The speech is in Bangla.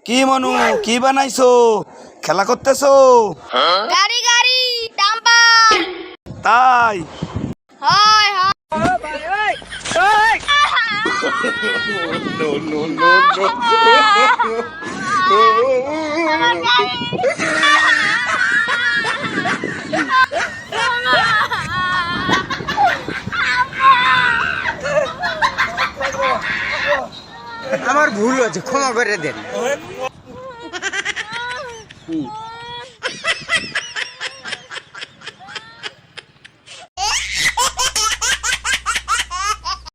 কি মনু কি বানাইছো? খেলা করতেছো? গাড়ি গাড়ি ডাম্পার। তাই হয় হয়। আমার ভুল হয়েছে, ক্ষমা করে দেন।